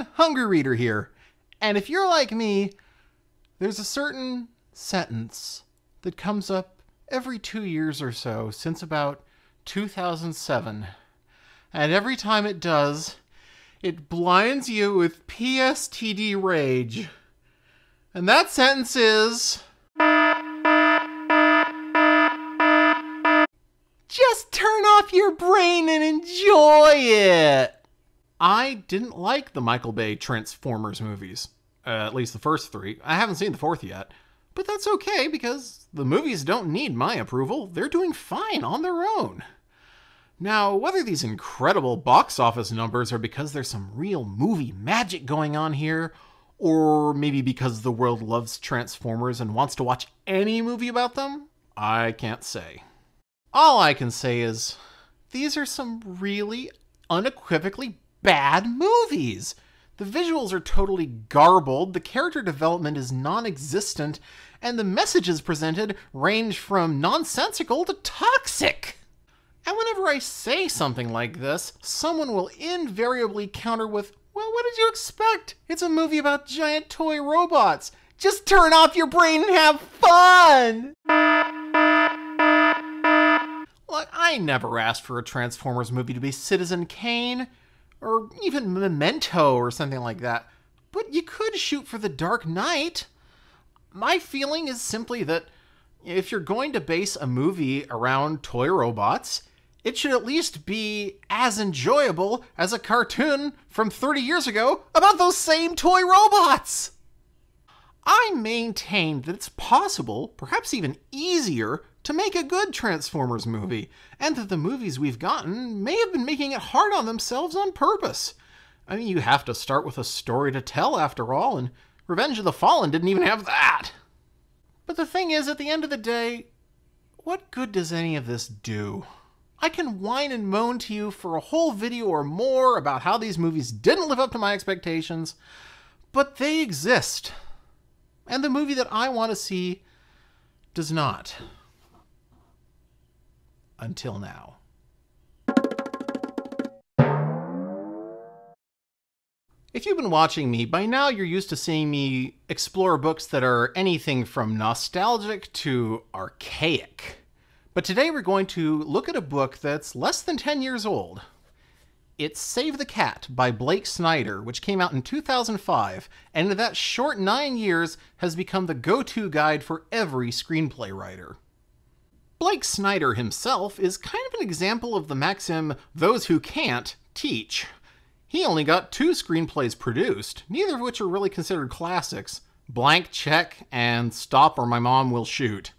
everyone, Hungry Reader here. And if you're like me, there's a certain sentence that comes up every 2 years or so since about 2007. And every time it does, it blinds you with PSTD rage. And that sentence is... just turn off your brain and enjoy it! I didn't like the Michael Bay Transformers movies. At least the first three. I haven't seen the fourth yet. But that's okay, because the movies don't need my approval. They're doing fine on their own. Now, whether these incredible box office numbers are because there's some real movie magic going on here, or maybe because the world loves Transformers and wants to watch any movie about them, I can't say. All I can say is, these are some really unequivocally bad movies. The visuals are totally garbled, the character development is non-existent, and the messages presented range from nonsensical to toxic. And whenever I say something like this, someone will invariably counter with, well, what did you expect? It's a movie about giant toy robots. Just turn off your brain and have fun! Look, I never asked for a Transformers movie to be Citizen Kane, or even Memento or something like that, but you could shoot for The Dark Knight. My feeling is simply that if you're going to base a movie around toy robots, it should at least be as enjoyable as a cartoon from 30 years ago about those same toy robots. I maintain that it's possible, perhaps even easier, to make a good Transformers movie, and that the movies we've gotten may have been making it hard on themselves on purpose. I mean, you have to start with a story to tell after all, and Revenge of the Fallen didn't even have that. But the thing is, at the end of the day, what good does any of this do? I can whine and moan to you for a whole video or more about how these movies didn't live up to my expectations, but they exist. And the movie that I want to see does not. Until now. If you've been watching me, by now you're used to seeing me explore books that are anything from nostalgic to archaic. But today we're going to look at a book that's less than 10 years old. It's Save the Cat by Blake Snyder, which came out in 2005, and in that short 9 years has become the go-to guide for every screenplay writer. Blake Snyder himself is kind of an example of the maxim, those who can't, teach. He only got 2 screenplays produced, neither of which are really considered classics, Blank Check and Stop or My Mom Will Shoot.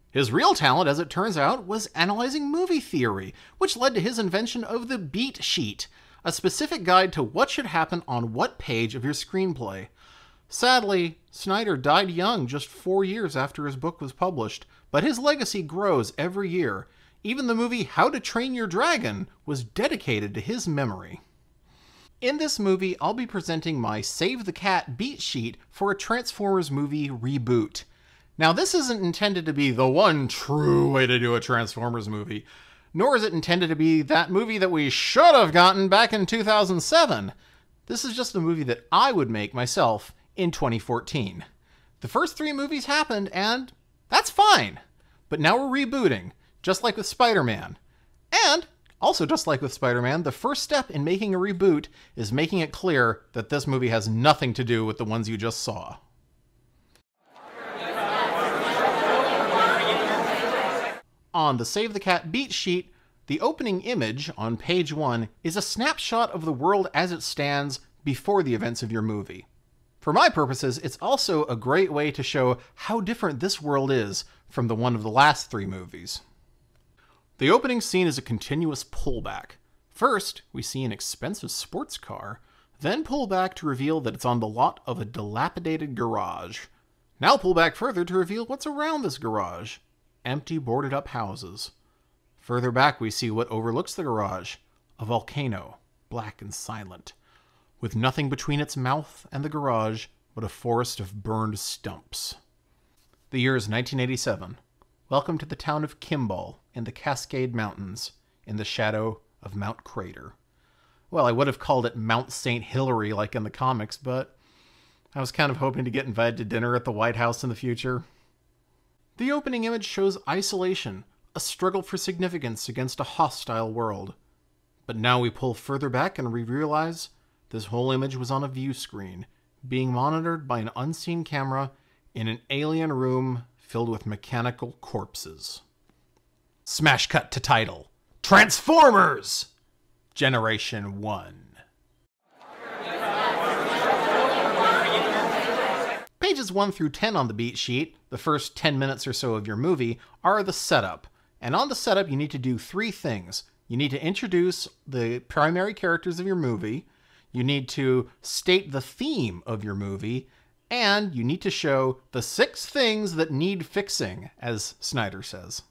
His real talent, as it turns out, was analyzing movie theory, which led to his invention of the beat sheet, a specific guide to what should happen on what page of your screenplay. Sadly, Snyder died young just 4 years after his book was published, but his legacy grows every year. Even the movie How to Train Your Dragon was dedicated to his memory. In this movie, I'll be presenting my Save the Cat beat sheet for a Transformers movie reboot. Now, this isn't intended to be the one true way to do a Transformers movie, nor is it intended to be that movie that we should have gotten back in 2007. This is just a movie that I would make myself in 2014. The first 3 movies happened, and that's fine. But now we're rebooting, just like with Spider-Man. And, also just like with Spider-Man, the first step in making a reboot is making it clear that this movie has nothing to do with the ones you just saw. On the Save the Cat beat sheet, the opening image on page 1 is a snapshot of the world as it stands before the events of your movie. For my purposes, it's also a great way to show how different this world is from the one of the last 3 movies. The opening scene is a continuous pullback. First, we see an expensive sports car, then pull back to reveal that it's on the lot of a dilapidated garage. Now pull back further to reveal what's around this garage. Empty, boarded-up houses. Further back, we see what overlooks the garage, a volcano, black and silent, with nothing between its mouth and the garage but a forest of burned stumps. The year is 1987. Welcome to the town of Kimball in the Cascade Mountains, in the shadow of Mount Crater. Well, I would have called it Mount St. Hilary like in the comics, but I was kind of hoping to get invited to dinner at the White House in the future. The opening image shows isolation, a struggle for significance against a hostile world. But now we pull further back and we realize this whole image was on a view screen, being monitored by an unseen camera in an alien room filled with mechanical corpses. Smash cut to title: Transformers! Generation 1. Pages 1 through 10 on the beat sheet, the first 10 minutes or so of your movie, are the setup. And on the setup, you need to do 3 things. You need to introduce the primary characters of your movie, you need to state the theme of your movie, and you need to show the 6 things that need fixing, as Snyder says.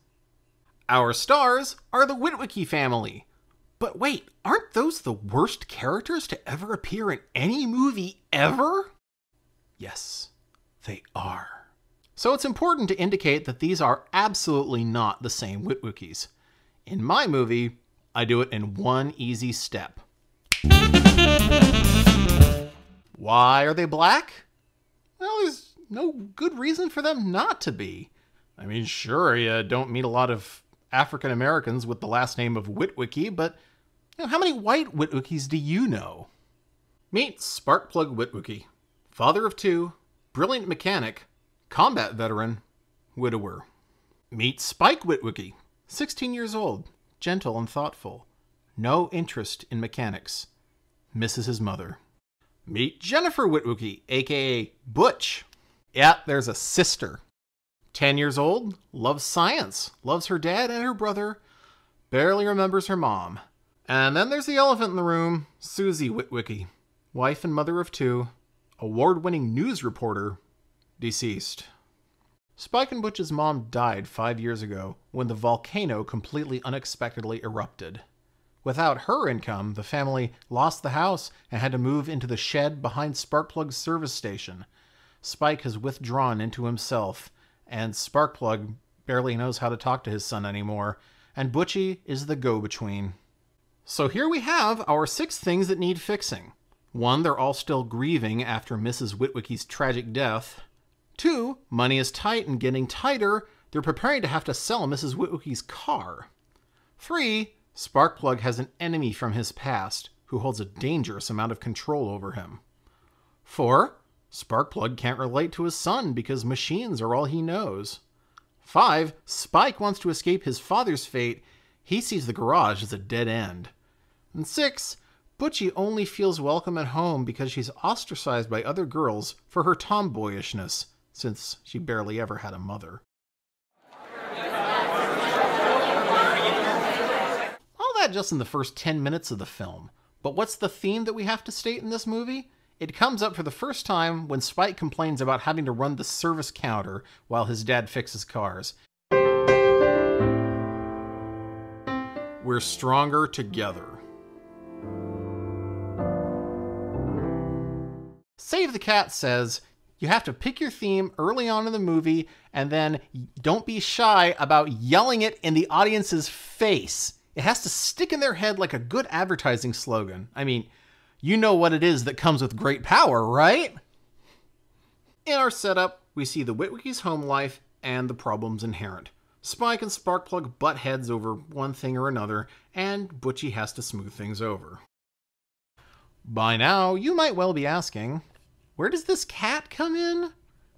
Our stars are the Witwicky family. But wait, aren't those the worst characters to ever appear in any movie ever? Yes, they are. So it's important to indicate that these are absolutely not the same Witwickies. In my movie, I do it in one easy step. Why are they black? Well, there's no good reason for them not to be. I mean, sure, you don't meet a lot of African Americans with the last name of Witwicky, but how many white Witwickies do you know? Meet Sparkplug Witwicky, father of 2, brilliant mechanic, combat veteran, widower. Meet Spike Witwicky, 16 years old, gentle and thoughtful, no interest in mechanics, misses his mother. Meet Jennifer Witwicky, aka Butch. Yeah, there's a sister. 10 years old, loves science, loves her dad and her brother, barely remembers her mom. And then there's the elephant in the room, Susie Witwicky, wife and mother of 2, award-winning news reporter, deceased. Spike and Butch's mom died 5 years ago when the volcano completely unexpectedly erupted. Without her income, the family lost the house and had to move into the shed behind Sparkplug's service station. Spike has withdrawn into himself, and Sparkplug barely knows how to talk to his son anymore, and Butchie is the go-between. So here we have our 6 things that need fixing. 1, they're all still grieving after Mrs. Witwicky's tragic death. 2, money is tight and getting tighter. They're preparing to have to sell Mrs. Witwicky's car. 3, Sparkplug has an enemy from his past who holds a dangerous amount of control over him. 4, Sparkplug can't relate to his son because machines are all he knows. 5, Spike wants to escape his father's fate. He sees the garage as a dead end. And 6, Butchie only feels welcome at home because she's ostracized by other girls for her tomboyishness, since she barely ever had a mother. All that just in the first 10 minutes of the film. But what's the theme that we have to state in this movie? It comes up for the first time when Spike complains about having to run the service counter while his dad fixes cars. We're stronger together. Save the Cat says, you have to pick your theme early on in the movie, and then don't be shy about yelling it in the audience's face. It has to stick in their head like a good advertising slogan. I mean, you know what it is that comes with great power, right? In our setup, we see the Witwicky's home life and the problems inherent. Spike and Sparkplug butt heads over one thing or another, and Butchie has to smooth things over. By now, you might well be asking, where does this cat come in?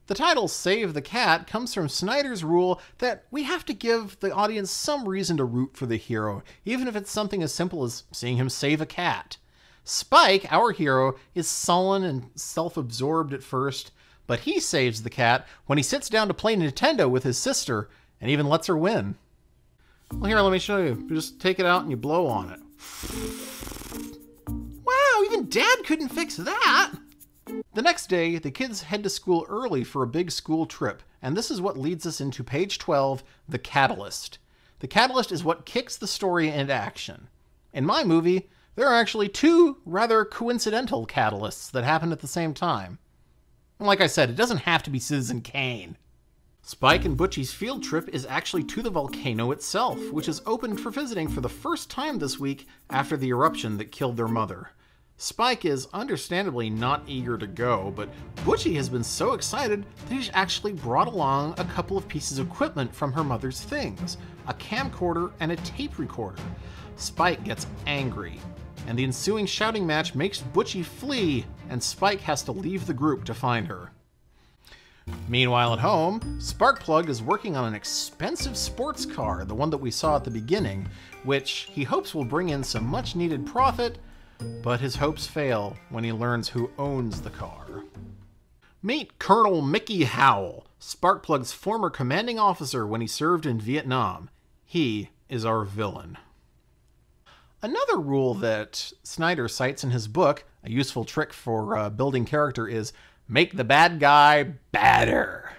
The title Save the Cat comes from Snyder's rule that we have to give the audience some reason to root for the hero, even if it's something as simple as seeing him save a cat. Spike, our hero, is sullen and self-absorbed at first, but he saves the cat when he sits down to play Nintendo with his sister and even lets her win. Well, here, let me show you. You just take it out and you blow on it. Wow, even Dad couldn't fix that! The next day, the kids head to school early for a big school trip, and this is what leads us into page 12, the catalyst. The catalyst is what kicks the story into action. In my movie, there are actually 2 rather coincidental catalysts that happen at the same time. And like I said, it doesn't have to be Citizen Kane. Spike and Butchie's field trip is actually to the volcano itself, which is opened for visiting for the first time this week after the eruption that killed their mother. Spike is understandably not eager to go, but Butchie has been so excited that he's actually brought along a couple of pieces of equipment from her mother's things, a camcorder and a tape recorder. Spike gets angry, and the ensuing shouting match makes Butchie flee, and Spike has to leave the group to find her. Meanwhile at home, Sparkplug is working on an expensive sports car, the one that we saw at the beginning, which he hopes will bring in some much needed profit, but his hopes fail when he learns who owns the car. Meet Colonel Mickey Howell, Sparkplug's former commanding officer when he served in Vietnam. He is our villain. Another rule that Snyder cites in his book, a useful trick for building character, is make the bad guy badder.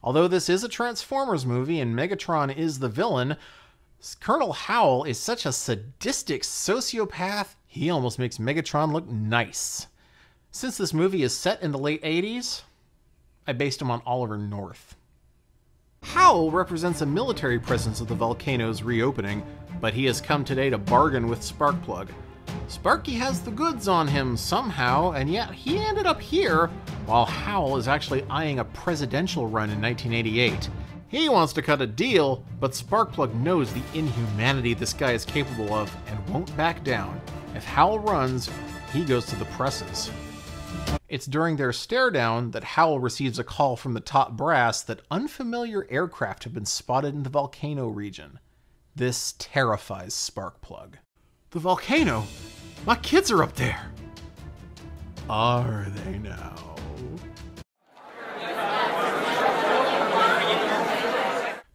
Although this is a Transformers movie and Megatron is the villain, Colonel Howell is such a sadistic sociopath, he almost makes Megatron look nice. Since this movie is set in the late 80s, I based him on Oliver North. Howell represents a military presence of the volcano's reopening, but he has come today to bargain with Sparkplug. Sparky has the goods on him somehow, and yet he ended up here, while Howell is actually eyeing a presidential run in 1988. He wants to cut a deal, but Sparkplug knows the inhumanity this guy is capable of and won't back down. If Howell runs, he goes to the presses. It's during their stare down that Howell receives a call from the top brass that unfamiliar aircraft have been spotted in the volcano region. This terrifies Sparkplug. The volcano? My kids are up there! Are they now?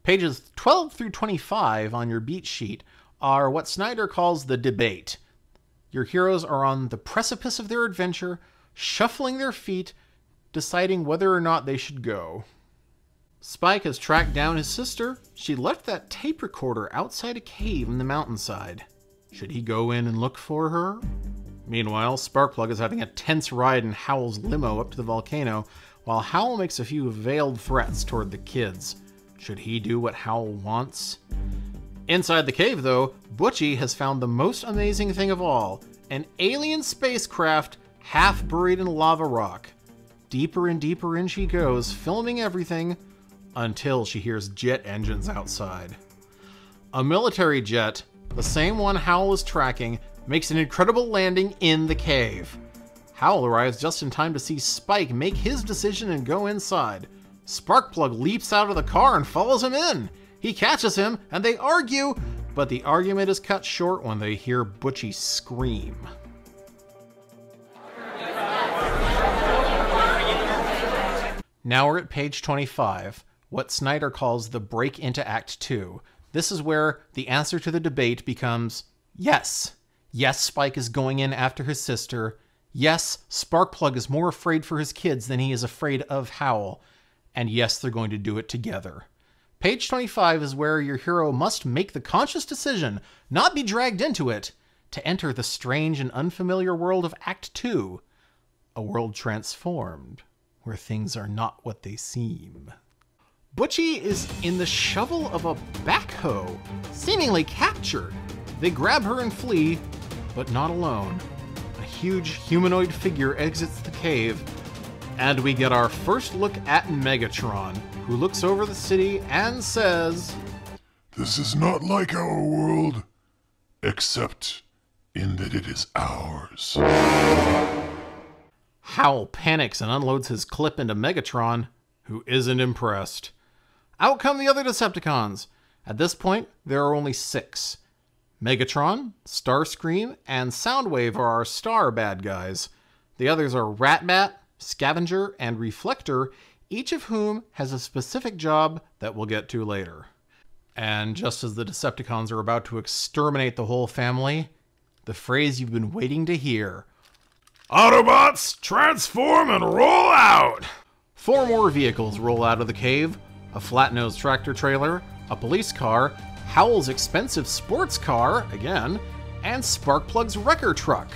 Pages 12 through 25 on your beat sheet are what Snyder calls the debate. Your heroes are on the precipice of their adventure, shuffling their feet, deciding whether or not they should go. Spike has tracked down his sister. She left that tape recorder outside a cave in the mountainside. Should he go in and look for her? Meanwhile, Sparkplug is having a tense ride in Howell's limo up to the volcano, while Howell makes a few veiled threats toward the kids. Should he do what Howell wants? Inside the cave, though, Butchie has found the most amazing thing of all, an alien spacecraft half buried in lava rock. Deeper and deeper in she goes, filming everything, until she hears jet engines outside. A military jet, the same one Howell is tracking, makes an incredible landing in the cave. Howell arrives just in time to see Spike make his decision and go inside. Sparkplug leaps out of the car and follows him in. He catches him, and they argue, but the argument is cut short when they hear Butchie scream. Now we're at page 25, what Snyder calls the break into Act 2. This is where the answer to the debate becomes yes. Yes, Spike is going in after his sister. Yes, Sparkplug is more afraid for his kids than he is afraid of Howell. And yes, they're going to do it together. Page 25 is where your hero must make the conscious decision, not be dragged into it, to enter the strange and unfamiliar world of Act 2. A world transformed, where things are not what they seem. Butchie is in the shovel of a backhoe, seemingly captured. They grab her and flee, but not alone. A huge humanoid figure exits the cave, and we get our first look at Megatron, who looks over the city and says, "This is not like our world, except in that it is ours." Howell panics and unloads his clip into Megatron, who isn't impressed. Out come the other Decepticons. At this point, there are only 6. Megatron, Starscream, and Soundwave are our star bad guys. The others are Ratbat, Scavenger, and Reflector, each of whom has a specific job that we'll get to later. And just as the Decepticons are about to exterminate the whole family, the phrase you've been waiting to hear: "Autobots, transform and roll out!" 4 more vehicles roll out of the cave: a flat-nosed tractor trailer, a police car, Howell's expensive sports car, again, and Sparkplug's wrecker truck.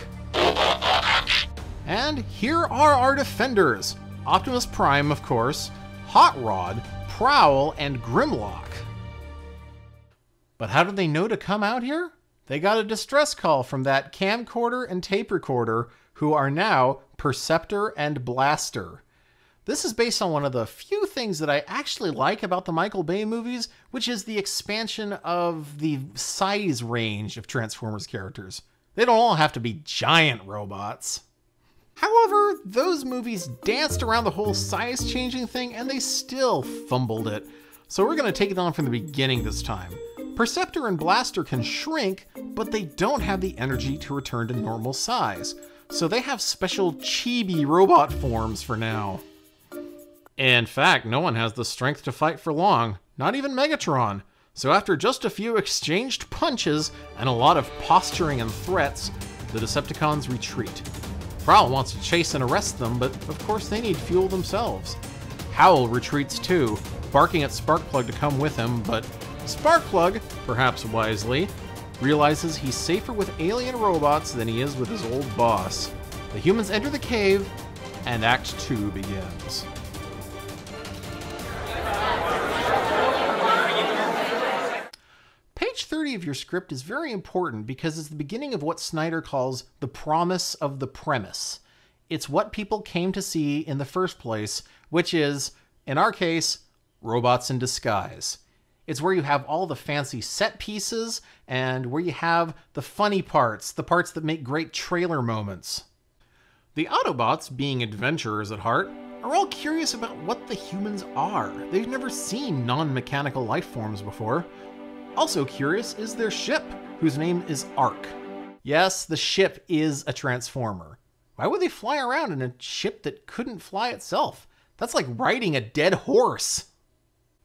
And here are our defenders. Optimus Prime, of course, Hot Rod, Prowl and Grimlock. But how did they know to come out here? They got a distress call from that camcorder and tape recorder, who are now Perceptor and Blaster. This is based on one of the few things that I actually like about the Michael Bay movies, which is the expansion of the size range of Transformers characters. They don't all have to be giant robots. However, those movies danced around the whole size-changing thing and they still fumbled it. So we're going to take it on from the beginning this time. Perceptor and Blaster can shrink, but they don't have the energy to return to normal size. So they have special chibi robot forms for now. In fact, no one has the strength to fight for long, not even Megatron. So after just a few exchanged punches and a lot of posturing and threats, the Decepticons retreat. Prowl wants to chase and arrest them, but of course they need fuel themselves. Howl retreats too, barking at Sparkplug to come with him, but Sparkplug, perhaps wisely, realizes he's safer with alien robots than he is with his old boss. The humans enter the cave, and Act 2 begins. Page 30 of your script is very important because it's the beginning of what Snyder calls the promise of the premise. It's what people came to see in the first place, which is, in our case, robots in disguise. It's where you have all the fancy set pieces and where you have the funny parts, the parts that make great trailer moments. The Autobots, being adventurers at heart, are all curious about what the humans are. They've never seen non-mechanical life forms before. Also curious is their ship, whose name is Ark. Yes, the ship is a Transformer. Why would they fly around in a ship that couldn't fly itself? That's like riding a dead horse.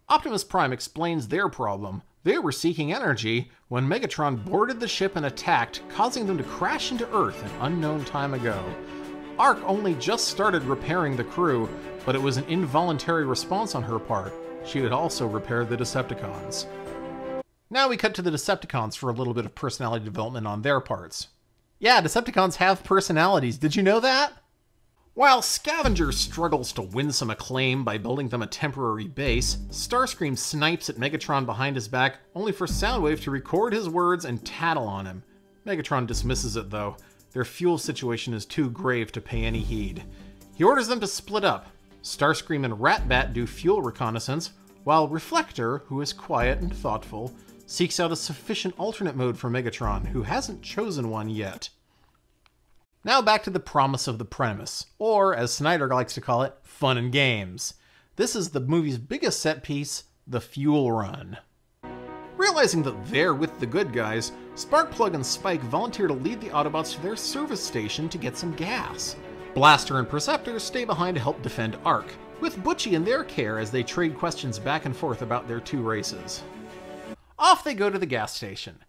Optimus Prime explains their problem. They were seeking energy when Megatron boarded the ship and attacked, causing them to crash into Earth an unknown time ago. Ark only just started repairing the crew, but it was an involuntary response on her part. She had also repaired the Decepticons. Now we cut to the Decepticons for a little bit of personality development on their parts. Yeah, Decepticons have personalities. Did you know that? While Scavenger struggles to win some acclaim by building them a temporary base, Starscream snipes at Megatron behind his back, only for Soundwave to record his words and tattle on him. Megatron dismisses it though. Their fuel situation is too grave to pay any heed. He orders them to split up. Starscream and Ratbat do fuel reconnaissance, while Reflector, who is quiet and thoughtful, seeks out a sufficient alternate mode for Megatron, who hasn't chosen one yet. Now back to the promise of the premise, or as Snyder likes to call it, fun and games. This is the movie's biggest set piece, the fuel run. Realizing that they're with the good guys, Sparkplug and Spike volunteer to lead the Autobots to their service station to get some gas. Blaster and Perceptor stay behind to help defend Ark, with Butchie in their care as they trade questions back and forth about their two races. Off they go to the gas station.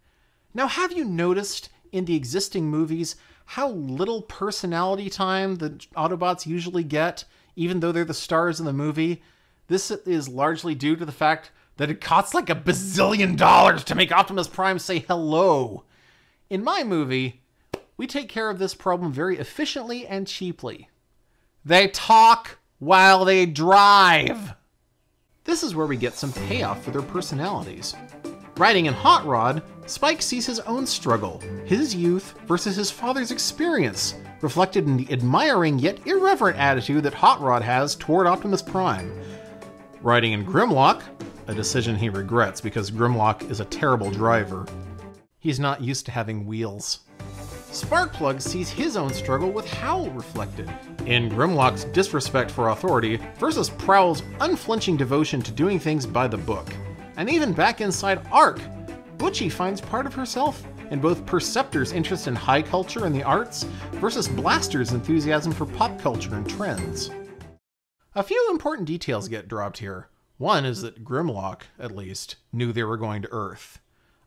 Now, have you noticed in the existing movies how little personality time the Autobots usually get, even though they're the stars in the movie? This is largely due to the fact that it costs like $1 bazillion to make Optimus Prime say hello. In my movie, we take care of this problem very efficiently and cheaply. They talk while they drive. This is where we get some payoff for their personalities. Riding in Hot Rod, Spike sees his own struggle, his youth versus his father's experience, reflected in the admiring yet irreverent attitude that Hot Rod has toward Optimus Prime. Riding in Grimlock, a decision he regrets because Grimlock is a terrible driver. He's not used to having wheels. Sparkplug sees his own struggle with Howl reflected in Grimlock's disrespect for authority versus Prowl's unflinching devotion to doing things by the book. And even back inside Ark, Butchie finds part of herself in both Perceptor's interest in high culture and the arts versus Blaster's enthusiasm for pop culture and trends. A few important details get dropped here. One is that Grimlock, at least, knew they were going to Earth.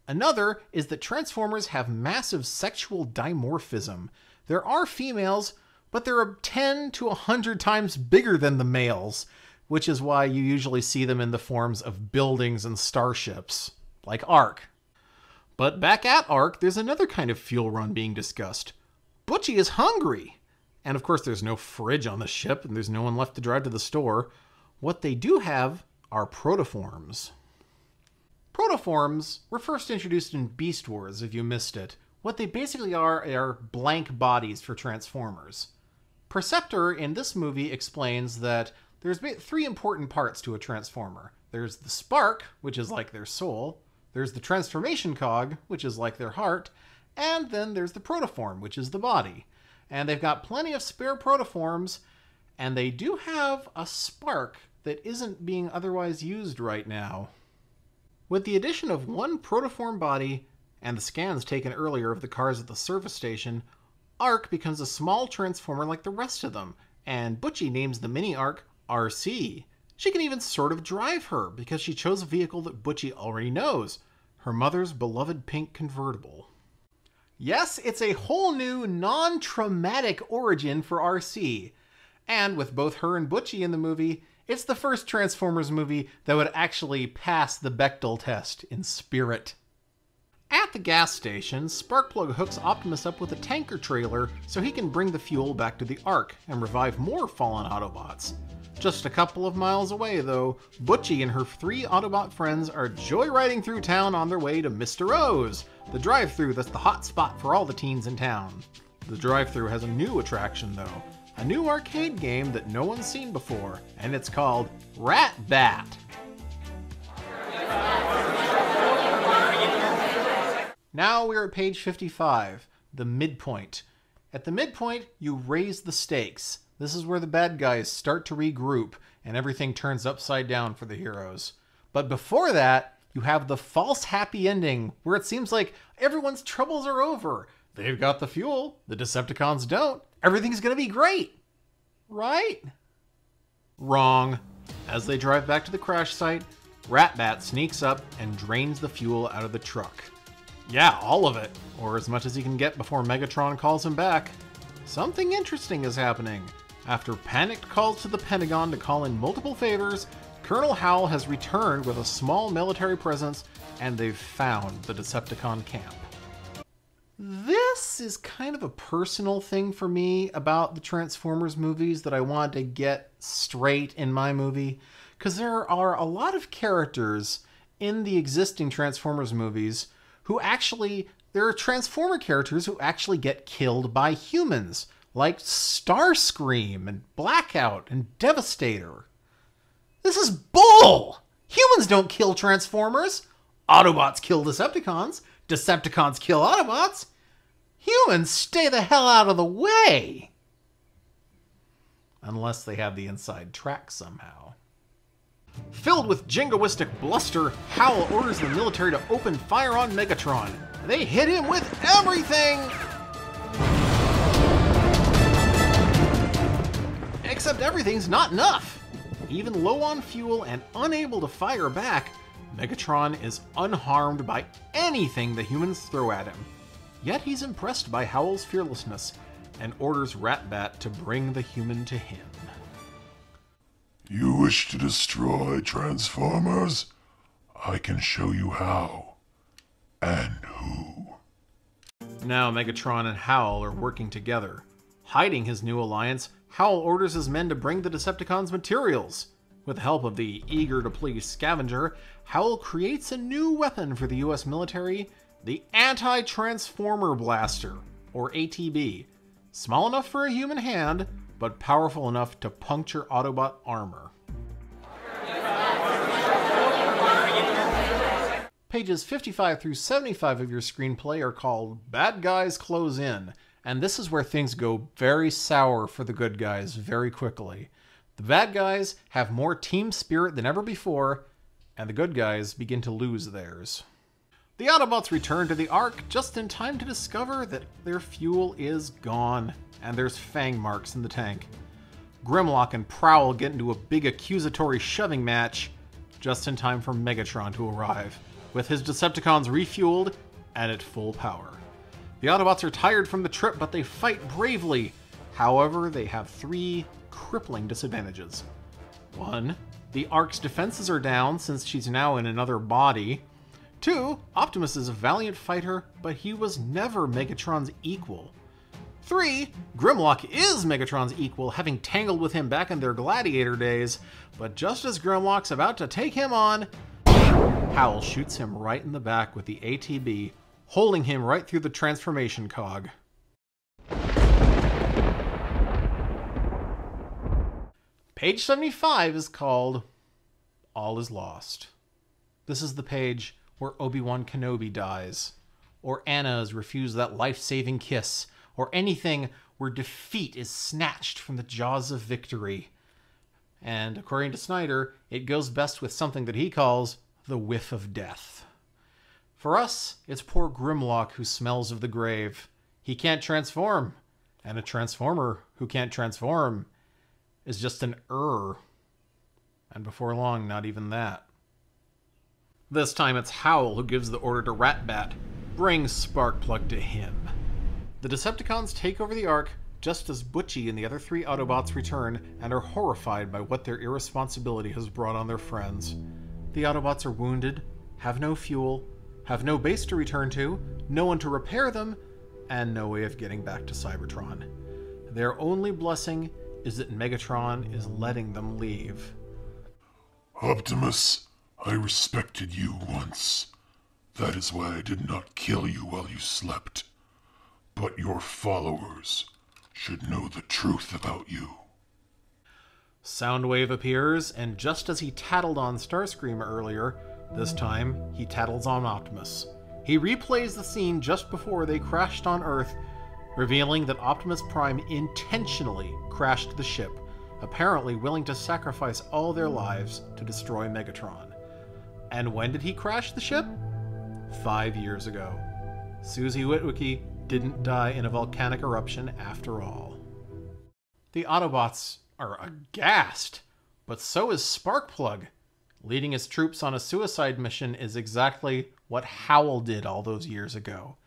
Another is that Transformers have massive sexual dimorphism. There are females, but they're 10 to 100 times bigger than the males, which is why you usually see them in the forms of buildings and starships, like Ark. But back at Ark, there's another kind of fuel run being discussed. Butchie is hungry! And of course there's no fridge on the ship, and there's no one left to drive to the store. What they do have are protoforms. Protoforms were first introduced in Beast Wars, if you missed it. What they basically are blank bodies for Transformers. Perceptor in this movie explains that there's 3 important parts to a Transformer. There's the spark, which is like their soul. There's the transformation cog, which is like their heart. And then there's the protoform, which is the body. And they've got plenty of spare protoforms, and they do have a spark that isn't being otherwise used right now. With the addition of 1 protoform body and the scans taken earlier of the cars at the service station, Arc becomes a small transformer like the rest of them, and Butchie names the mini-Arc RC. She can even sort of drive her because she chose a vehicle that Butchie already knows, her mother's beloved pink convertible. Yes, it's a whole new, non-traumatic origin for RC. And with both her and Butchie in the movie, it's the first Transformers movie that would actually pass the Bechdel test in spirit. At the gas station, Sparkplug hooks Optimus up with a tanker trailer so he can bring the fuel back to the Ark and revive more fallen Autobots. Just a couple of miles away, though, Butchie and her 3 Autobot friends are joyriding through town on their way to Mr. O's, the drive-thru that's the hot spot for all the teens in town. The drive-thru has a new attraction, though. A new arcade game that no one's seen before, and it's called Rat Bat. Now we're at page 55, the midpoint. At the midpoint, you raise the stakes. This is where the bad guys start to regroup, and everything turns upside down for the heroes. But before that, you have the false happy ending, where it seems like everyone's troubles are over. They've got the fuel, the Decepticons don't. Everything's gonna be great, right? Wrong. As they drive back to the crash site, Ratbat sneaks up and drains the fuel out of the truck. Yeah, all of it, or as much as he can get before Megatron calls him back. Something interesting is happening. After panicked calls to the Pentagon to call in multiple favors, Colonel Howell has returned with a small military presence, and they've found the Decepticon camp. This is kind of a personal thing for me about the Transformers movies that I want to get straight in my movie, because there are a lot of characters in the existing Transformers movies who actually, there are Transformer characters who actually get killed by humans, like Starscream and Blackout and Devastator. This is bull! Humans don't kill Transformers. Autobots kill Decepticons. Decepticons kill Autobots. Humans stay the hell out of the way! Unless they have the inside track somehow. Filled with jingoistic bluster, Howell orders the military to open fire on Megatron. They hit him with everything! Except everything's not enough! Even low on fuel and unable to fire back, Megatron is unharmed by anything the humans throw at him. Yet he's impressed by Howell's fearlessness and orders Ratbat to bring the human to him. You wish to destroy Transformers? I can show you how. And who. Now Megatron and Howell are working together. Hiding his new alliance, Howell orders his men to bring the Decepticons materials. With the help of the eager-to-please Scavenger, Howell creates a new weapon for the US military, the Anti-Transformer Blaster, or ATB. Small enough for a human hand, but powerful enough to puncture Autobot armor. Pages 55 through 75 of your screenplay are called Bad Guys Close In, and this is where things go very sour for the good guys very quickly. The bad guys have more team spirit than ever before, and the good guys begin to lose theirs. The Autobots return to the Ark just in time to discover that their fuel is gone, and there's fang marks in the tank. Grimlock and Prowl get into a big accusatory shoving match, just in time for Megatron to arrive, with his Decepticons refueled and at full power. The Autobots are tired from the trip, but they fight bravely. However, they have 3 crippling disadvantages. 1, the Ark's defenses are down since she's now in another body. 2, Optimus is a valiant fighter, but he was never Megatron's equal. 3. Grimlock is Megatron's equal, having tangled with him back in their gladiator days, but just as Grimlock's about to take him on, Howl shoots him right in the back with the ATB, holding him right through the transformation cog. Page 75 is called All is Lost. This is the page where Obi-Wan Kenobi dies, or Anna is refused that life-saving kiss, or anything where defeat is snatched from the jaws of victory. And according to Snyder, it goes best with something that he calls the whiff of death. For us, it's poor Grimlock who smells of the grave. He can't transform, and a transformer who can't transform is just an and before long, not even that. This time it's Howl who gives the order to Ratbat, bring Sparkplug to him. The Decepticons take over the Ark just as Butchie and the other 3 Autobots return and are horrified by what their irresponsibility has brought on their friends. The Autobots are wounded, have no fuel, have no base to return to, no one to repair them, and no way of getting back to Cybertron. Their only blessing is that Megatron is letting them leave. Optimus, I respected you once. That is why I did not kill you while you slept. But your followers should know the truth about you. Soundwave appears, and just as he tattled on Starscream earlier, this time he tattles on Optimus. He replays the scene just before they crashed on Earth, revealing that Optimus Prime intentionally crashed the ship, apparently willing to sacrifice all their lives to destroy Megatron. And when did he crash the ship? 5 years ago. Susie Witwicky didn't die in a volcanic eruption after all. The Autobots are aghast, but so is Sparkplug. Leading his troops on a suicide mission is exactly what Howl did all those years ago.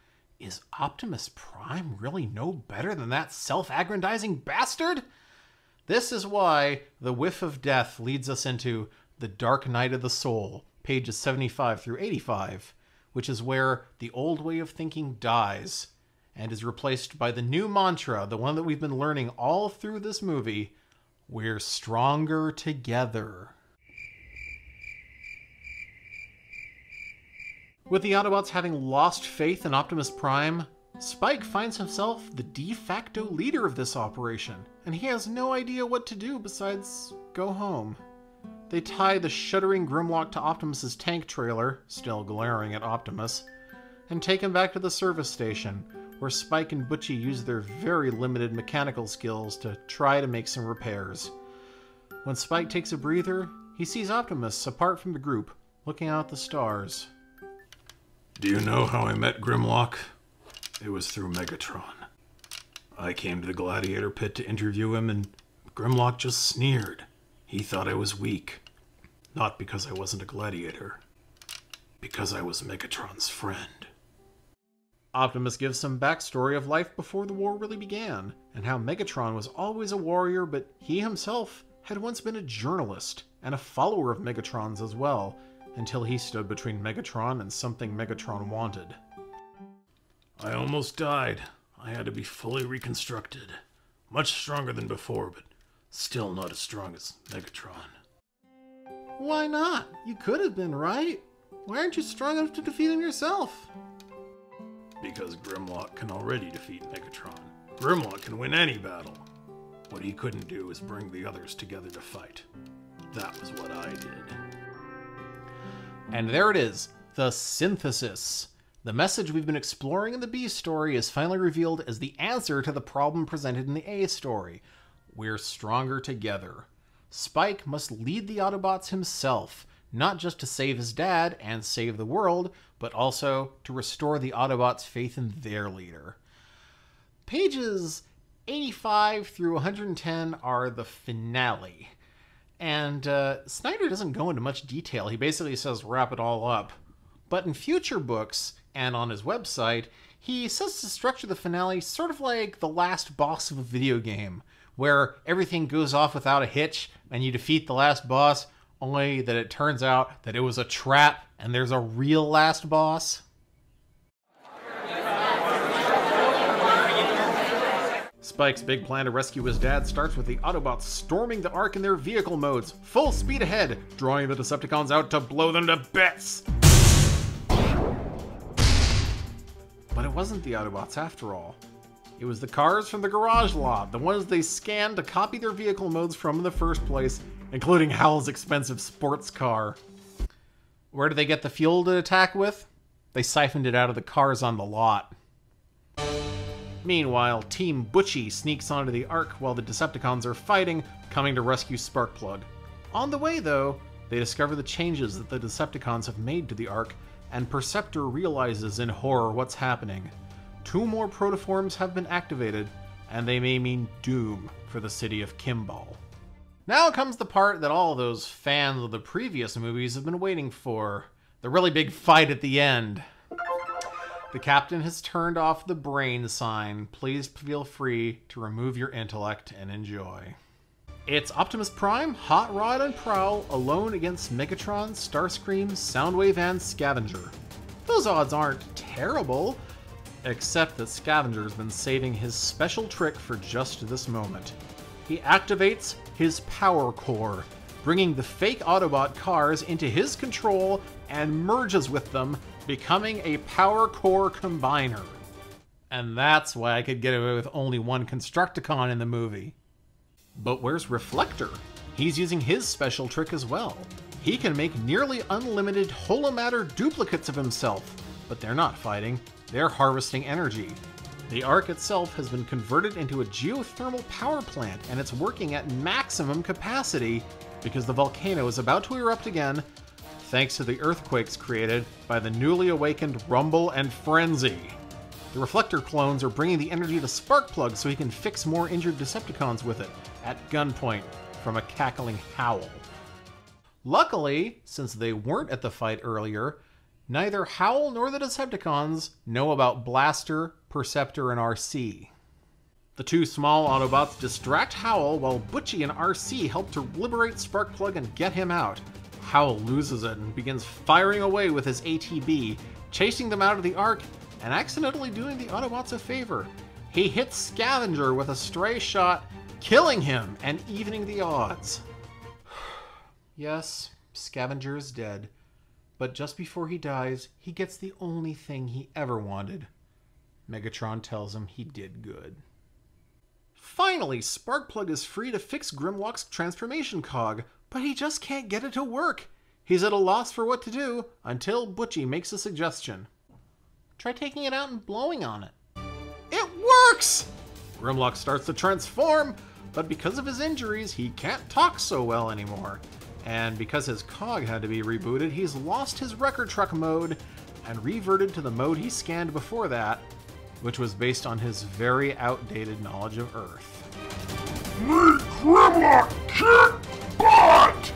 Is Optimus Prime really no better than that self-aggrandizing bastard? This is why the whiff of death leads us into The Dark Night of the Soul, pages 75 through 85, which is where the old way of thinking dies and is replaced by the new mantra, the one that we've been learning all through this movie: we're stronger together. With the Autobots having lost faith in Optimus Prime, Spike finds himself the de facto leader of this operation, and he has no idea what to do besides go home. They tie the shuddering Grimlock to Optimus's tank trailer, still glaring at Optimus, and take him back to the service station, where Spike and Butchie use their very limited mechanical skills to try to make some repairs. When Spike takes a breather, he sees Optimus apart from the group, looking out at the stars. Do you know how I met Grimlock? It was through Megatron. I came to the Gladiator Pit to interview him, and Grimlock just sneered. He thought I was weak. Not because I wasn't a gladiator. Because I was Megatron's friend. Optimus gives some backstory of life before the war really began, and how Megatron was always a warrior, but he himself had once been a journalist, and a follower of Megatron's as well, until he stood between Megatron and something Megatron wanted. I almost died. I had to be fully reconstructed. Much stronger than before, but still not as strong as Megatron. Why not? You could have been, right? Why aren't you strong enough to defeat him yourself? Because Grimlock can already defeat Megatron. Grimlock can win any battle. What he couldn't do is bring the others together to fight. That was what I did. And there it is, the synthesis. The message we've been exploring in the B story is finally revealed as the answer to the problem presented in the A story. We're stronger together. Spike must lead the Autobots himself, not just to save his dad and save the world, but also to restore the Autobots' faith in their leader. Pages 85 through 110 are the finale. And Snyder doesn't go into much detail. He basically says wrap it all up. But in future books, and on his website, he says to structure the finale sort of like the last boss of a video game, where everything goes off without a hitch and you defeat the last boss, only that it turns out that it was a trap and there's a real last boss. Spike's big plan to rescue his dad starts with the Autobots storming the Ark in their vehicle modes, full speed ahead, drawing the Decepticons out to blow them to bits. But it wasn't the Autobots after all. It was the cars from the garage lot, the ones they scanned to copy their vehicle modes from in the first place, including Howl's expensive sports car. Where did they get the fuel to attack with? They siphoned it out of the cars on the lot. Meanwhile, Team Butchie sneaks onto the Ark while the Decepticons are fighting, coming to rescue Sparkplug. On the way, though, they discover the changes that the Decepticons have made to the Ark, and Perceptor realizes in horror what's happening. 2 more protoforms have been activated, and they may mean doom for the city of Kimball. Now comes the part that all those fans of the previous movies have been waiting for. The really big fight at the end. The captain has turned off the brain sign. Please feel free to remove your intellect and enjoy. It's Optimus Prime, Hot Rod, and Prowl alone against Megatron, Starscream, Soundwave, and Scavenger. Those odds aren't terrible, except that Scavenger's been saving his special trick for just this moment. He activates his power core, bringing the fake Autobot cars into his control and merges with them, becoming a power core combiner. And that's why I could get away with only one Constructicon in the movie. But where's Reflector? He's using his special trick as well. He can make nearly unlimited holomatter duplicates of himself, but they're not fighting, they're harvesting energy. The Ark itself has been converted into a geothermal power plant, and it's working at maximum capacity because the volcano is about to erupt again, thanks to the earthquakes created by the newly awakened Rumble and Frenzy. The Reflector clones are bringing the energy to Sparkplug so he can fix more injured Decepticons with it, at gunpoint from a cackling Howl. Luckily, since they weren't at the fight earlier, neither Howl nor the Decepticons know about Blaster, Perceptor, and RC. The 2 small Autobots distract Howl while Butchie and RC help to liberate Sparkplug and get him out. Howl loses it and begins firing away with his ATB, chasing them out of the Ark and accidentally doing the Autobots a favor. He hits Scavenger with a stray shot, killing him and evening the odds. Yes, Scavenger is dead, but just before he dies, he gets the only thing he ever wanted. Megatron tells him he did good. Finally, Sparkplug is free to fix Grimlock's transformation cog, but he just can't get it to work. He's at a loss for what to do until Butchie makes a suggestion. Try taking it out and blowing on it. It works! Grimlock starts to transform, but because of his injuries, he can't talk so well anymore. And because his cog had to be rebooted, he's lost his wrecker truck mode and reverted to the mode he scanned before that, which was based on his very outdated knowledge of Earth. Make Grimlock kick butt!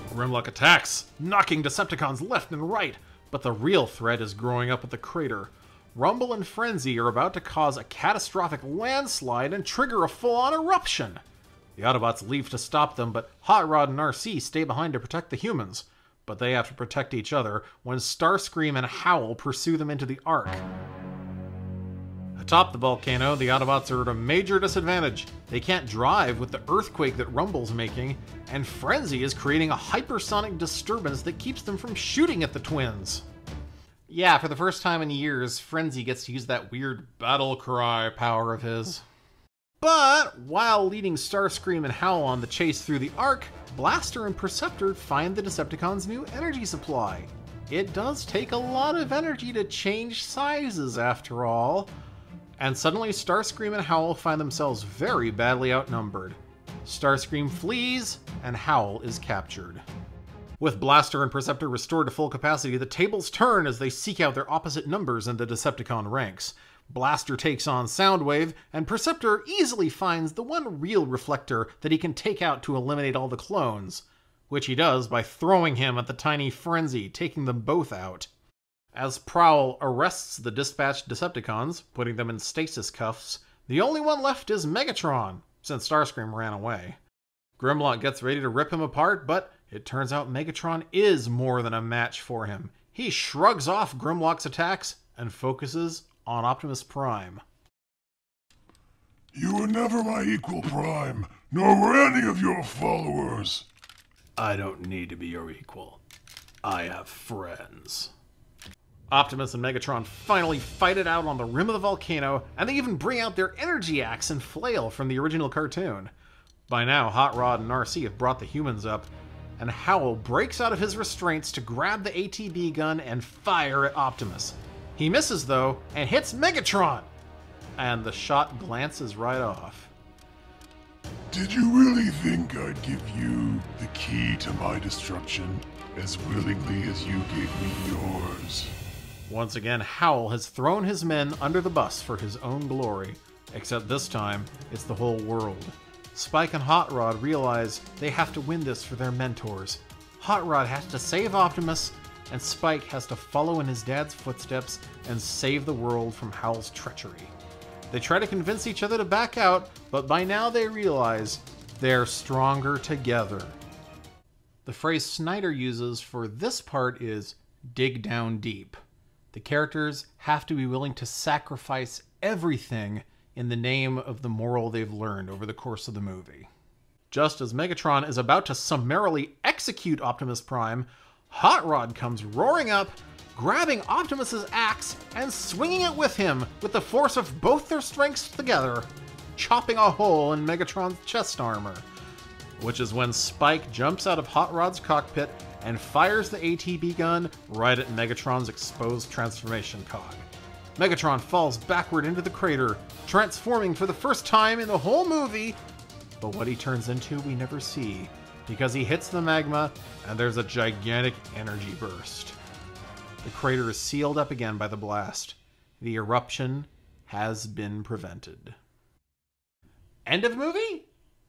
Grimlock attacks, knocking Decepticons left and right, but the real threat is growing up at the crater. Rumble and Frenzy are about to cause a catastrophic landslide and trigger a full-on eruption. The Autobots leave to stop them, but Hot Rod and RC stay behind to protect the humans. But they have to protect each other when Starscream and Howl pursue them into the Ark. Atop the volcano, the Autobots are at a major disadvantage. They can't drive with the earthquake that Rumble's making, and Frenzy is creating a hypersonic disturbance that keeps them from shooting at the twins. Yeah, for the first time in years, Frenzy gets to use that weird battle cry power of his. But while leading Starscream and Howl on the chase through the Ark, Blaster and Perceptor find the Decepticons' new energy supply. It does take a lot of energy to change sizes, after all. And suddenly Starscream and Howl find themselves very badly outnumbered. Starscream flees, and Howl is captured. With Blaster and Perceptor restored to full capacity, the tables turn as they seek out their opposite numbers in the Decepticon ranks. Blaster takes on Soundwave, and Perceptor easily finds the one real Reflector that he can take out to eliminate all the clones, which he does by throwing him at the tiny Frenzy, taking them both out. As Prowl arrests the dispatched Decepticons, putting them in stasis cuffs, the only one left is Megatron, since Starscream ran away. Grimlock gets ready to rip him apart, but it turns out Megatron is more than a match for him. He shrugs off Grimlock's attacks and focuses on Optimus Prime. You were never my equal, Prime, nor were any of your followers. I don't need to be your equal. I have friends. Optimus and Megatron finally fight it out on the rim of the volcano, and they even bring out their energy axe and flail from the original cartoon. By now, Hot Rod and RC have brought the humans up, and Howl breaks out of his restraints to grab the ATB gun and fire at Optimus. He misses, though, and hits Megatron! And the shot glances right off. Did you really think I'd give you the key to my destruction as willingly as you gave me yours? Once again, Howl has thrown his men under the bus for his own glory, except this time, it's the whole world. Spike and Hot Rod realize they have to win this for their mentors. Hot Rod has to save Optimus, and Spike has to follow in his dad's footsteps and save the world from Howl's treachery. They try to convince each other to back out, but by now they realize they're stronger together. The phrase Snyder uses for this part is dig down deep. The characters have to be willing to sacrifice everything in the name of the moral they've learned over the course of the movie. Just as Megatron is about to summarily execute Optimus Prime, Hot Rod comes roaring up, grabbing Optimus's axe and swinging it with him with the force of both their strengths together, chopping a hole in Megatron's chest armor. Which is when Spike jumps out of Hot Rod's cockpit and fires the ATB gun right at Megatron's exposed transformation cog. Megatron falls backward into the crater, transforming for the first time in the whole movie, but what he turns into we never see, because he hits the magma and there's a gigantic energy burst. The crater is sealed up again by the blast. The eruption has been prevented. End of movie?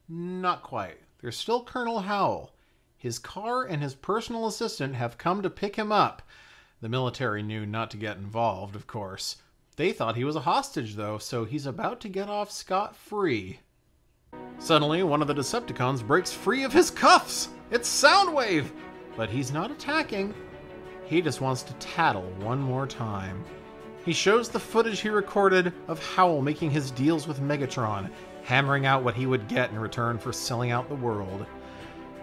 Not quite. There's still Colonel Howl. His car and his personal assistant have come to pick him up. The military knew not to get involved, of course. They thought he was a hostage, though, so he's about to get off scot-free. Suddenly, one of the Decepticons breaks free of his cuffs! It's Soundwave! But he's not attacking. He just wants to tattle one more time. He shows the footage he recorded of Howl making his deals with Megatron, hammering out what he would get in return for selling out the world.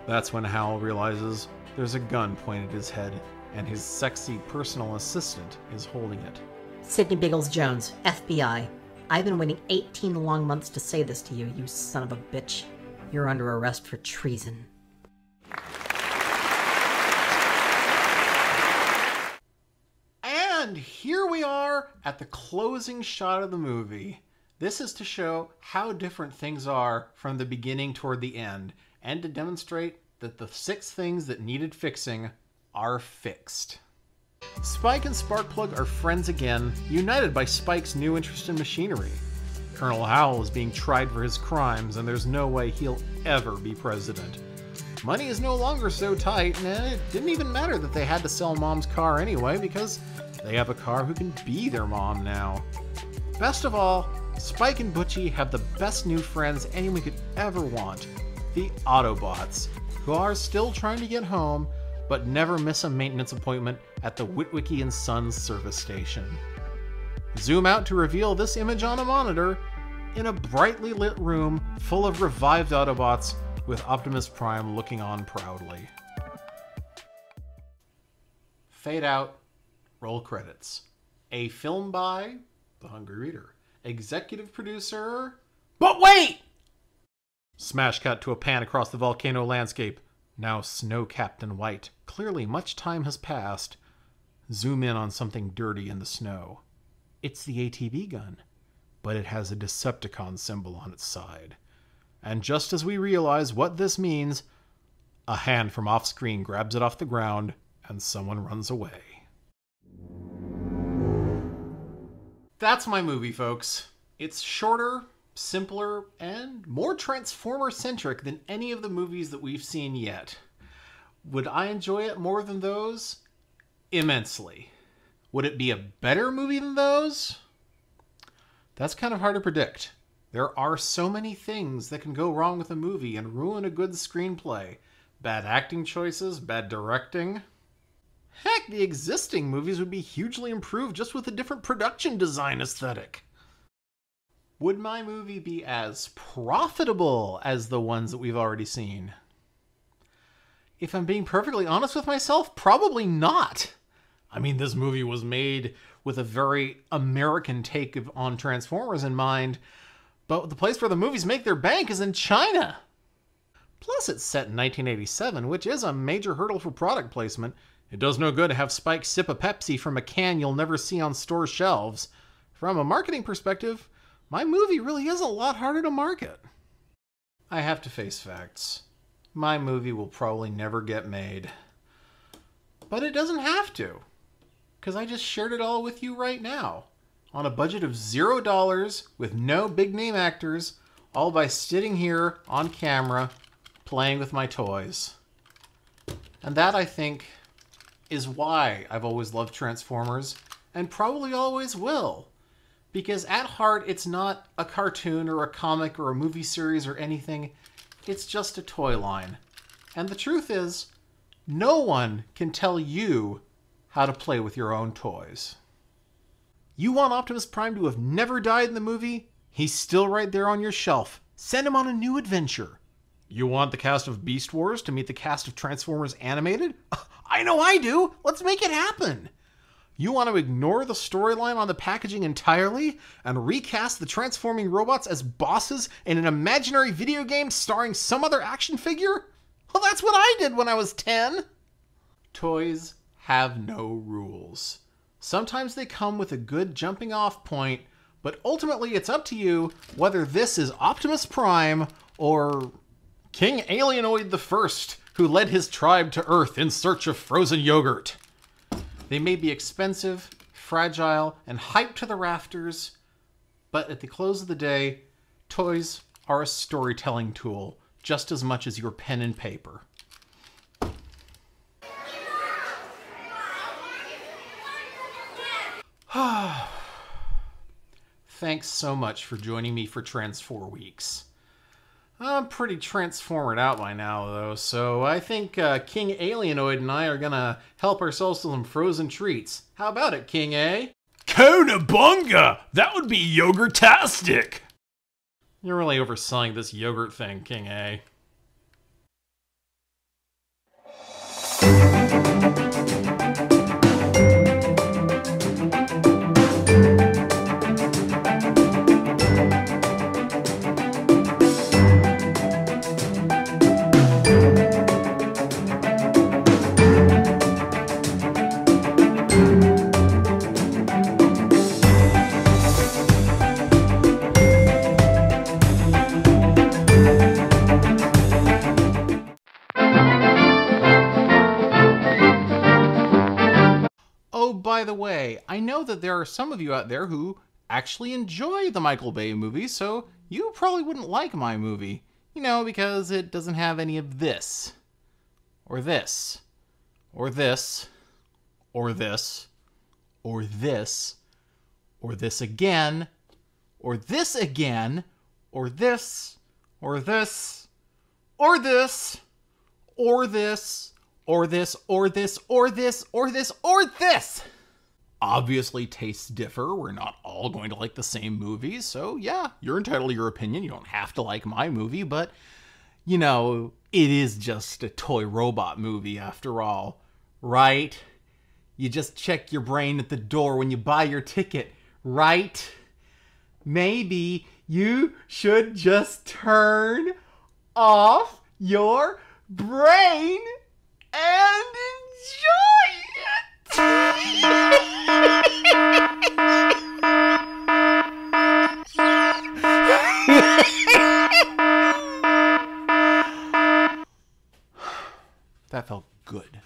That's when Howl realizes there's a gun pointed at his head, and his sexy personal assistant is holding it. Sidney Biggles-Jones, FBI. I've been waiting 18 long months to say this to you, you son of a bitch. You're under arrest for treason. And here we are at the closing shot of the movie. This is to show how different things are from the beginning toward the end, and to demonstrate that the 6 things that needed fixing are fixed. Spike and Sparkplug are friends again, united by Spike's new interest in machinery. Colonel Howl is being tried for his crimes, and there's no way he'll ever be president. Money is no longer so tight, and it didn't even matter that they had to sell Mom's car anyway, because they have a car who can be their mom now. Best of all, Spike and Butchie have the best new friends anyone could ever want, the Autobots, who are still trying to get home, but never miss a maintenance appointment at the Witwicky & Sons service station. Zoom out to reveal this image on a monitor in a brightly lit room full of revived Autobots with Optimus Prime looking on proudly. Fade out, roll credits. A film by The Hungry Reader. Executive producer... But wait! Smash cut to a pan across the volcano landscape, now snow-capped and white. Clearly much time has passed. Zoom in on something dirty in the snow. It's the ATB gun, but it has a Decepticon symbol on its side. And just as we realize what this means, a hand from off-screen grabs it off the ground, and someone runs away. That's my movie, folks. It's shorter, simpler, and more Transformer-centric than any of the movies that we've seen yet. Would I enjoy it more than those? Immensely. Would it be a better movie than those? That's kind of hard to predict. There are so many things that can go wrong with a movie and ruin a good screenplay. Bad acting choices, bad directing. Heck, the existing movies would be hugely improved just with a different production design aesthetic. Would my movie be as profitable as the ones that we've already seen? If I'm being perfectly honest with myself, probably not. I mean, this movie was made with a very American take on Transformers in mind, but the place where the movies make their bank is in China. Plus, it's set in 1987, which is a major hurdle for product placement. It does no good to have Spike sip a Pepsi from a can you'll never see on store shelves. From a marketing perspective, my movie really is a lot harder to market. I have to face facts. My movie will probably never get made. But it doesn't have to, because I just shared it all with you right now. On a budget of $0 with no big name actors, all by sitting here on camera playing with my toys. And that, I think, is why I've always loved Transformers, and probably always will. Because at heart, it's not a cartoon or a comic or a movie series or anything. It's just a toy line. And the truth is, no one can tell you how to play with your own toys. You want Optimus Prime to have never died in the movie? He's still right there on your shelf. Send him on a new adventure. You want the cast of Beast Wars to meet the cast of Transformers Animated? I know I do! Let's make it happen! You want to ignore the storyline on the packaging entirely and recast the transforming robots as bosses in an imaginary video game starring some other action figure? Well, that's what I did when I was 10! Toys have no rules. Sometimes they come with a good jumping off point, but ultimately it's up to you whether this is Optimus Prime or King Alienoid I, who led his tribe to Earth in search of frozen yogurt. They may be expensive, fragile, and hyped to the rafters, but at the close of the day, toys are a storytelling tool just as much as your pen and paper. Thanks so much for joining me for Trans4 Weeks. I'm pretty transformed out by now, though, so I think King Alienoid and I are gonna help ourselves to some frozen treats. How about it, King A? Konabunga! That would be yogurtastic! You're really overselling this yogurt thing, King A. By the way, I know that there are some of you out there who actually enjoy the Michael Bay movies, so you probably wouldn't like my movie. You know, because it doesn't have any of this. Or this. Or this. Or this. Or this. Or this again. Or this again. Or this. Or this. Or this. Or this. Or this. Or this. Or this. Or this. Or this. Obviously, tastes differ. We're not all going to like the same movies, so yeah, you're entitled to your opinion. You don't have to like my movie, but, you know, it is just a toy robot movie after all, right? You just check your brain at the door when you buy your ticket, right? Maybe you should just turn off your brain and enjoy it! That felt good.